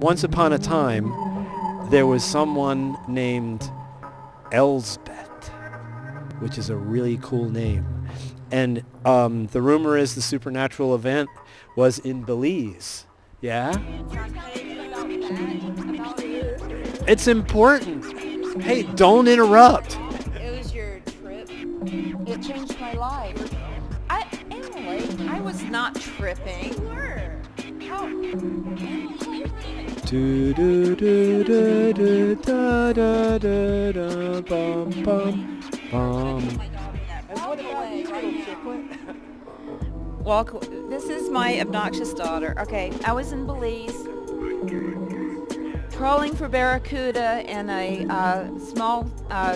once upon a time, there was someone named Elsbeth, which is a really cool name. And the rumor is the supernatural event was in Belize. Yeah? It's important. Hey, don't interrupt. It was your trip. It changed my life. Emily, I was not tripping. You were. How? Do do do do do da da da da bum bum bum. Well, this is my obnoxious daughter. Okay, I was in Belize, trawling for barracuda in a small,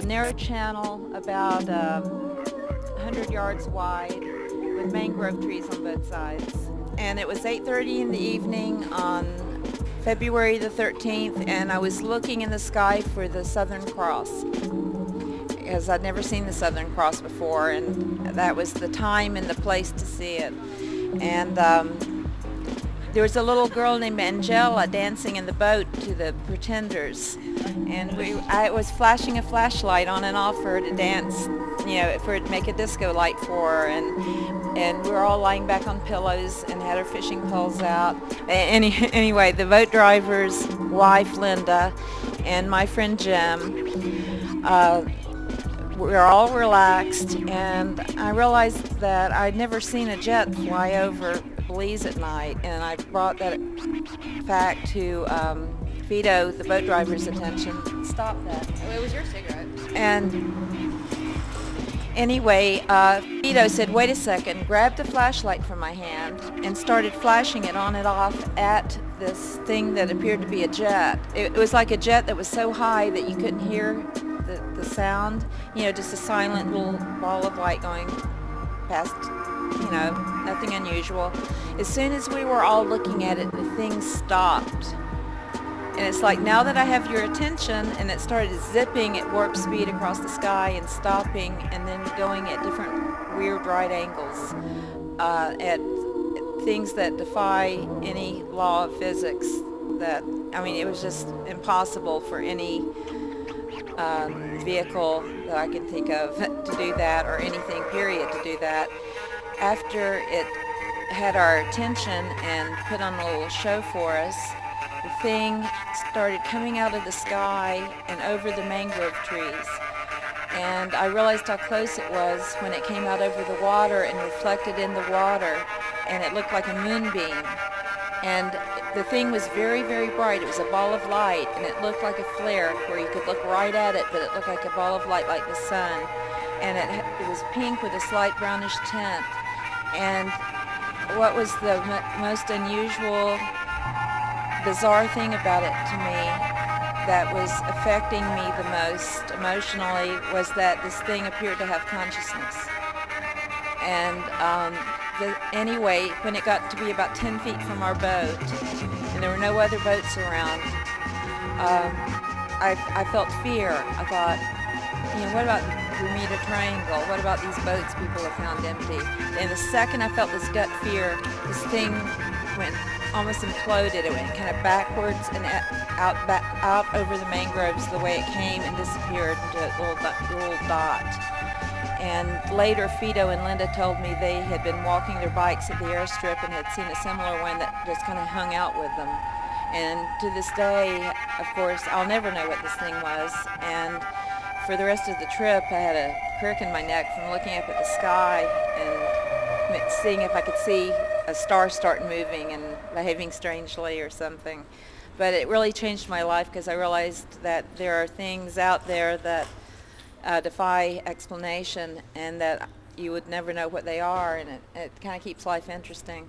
narrow channel about 100 yards wide with mangrove trees on both sides. And it was 8:30 in the evening on February the 13th, and I was looking in the sky for the Southern Cross, because I'd never seen the Southern Cross before, and that was the time and the place to see it. And there was a little girl named Angela dancing in the boat to the Pretenders, and I was flashing a flashlight on and off for her to dance, for her to make a disco light for her, and we were all lying back on pillows and had our fishing poles out. Anyway, the boat driver's wife, Linda, and my friend Jim, we were all relaxed, and I realized that I'd never seen a jet fly over Belize at night, and I brought that fact to Vito, the boat driver's attention. Stop that. Oh, it was your cigarette. And anyway, Vito said, wait a second, grabbed a flashlight from my hand and started flashing it on and off at this thing that appeared to be a jet. It was like a jet that was so high that you couldn't hear the sound, just a silent little ball of light going past, nothing unusual. As soon as we were all looking at it, the thing stopped. And it's like, now that I have your attention, and it started zipping at warp speed across the sky and stopping and then going at different weird right angles at things that defy any law of physics. It was just impossible for any vehicle that I can think of to do that, or anything, period, to do that. After it had our attention and put on a little show for us, the thing started coming out of the sky and over the mangrove trees. And I realized how close it was when it came out over the water and reflected in the water, and it looked like a moonbeam. And the thing was very, very bright. It was a ball of light, and it looked like a flare where you could look right at it, but it looked like a ball of light like the sun. And it was pink with a slight brownish tint. And what was the most unusual, bizarre thing about it to me that was affecting me the most emotionally was that this thing appeared to have consciousness. And anyway, when it got to be about 10 feet from our boat, and there were no other boats around, I felt fear. I thought, what about the Bermuda Triangle? What about these boats people have found empty? And the second I felt this gut fear, this thing almost imploded. It went kind of backwards and out over the mangroves the way it came, and disappeared into a little dot. And later, Fido and Linda told me they had been walking their bikes at the airstrip and had seen a similar one that just kind of hung out with them. And to this day, of course, I'll never know what this thing was. And for the rest of the trip, I had a crick in my neck from looking up at the sky and seeing if I could see a star start moving and behaving strangely or something. But it really changed my life, because I realized that there are things out there that defy explanation, and that you would never know what they are, and it kind of keeps life interesting.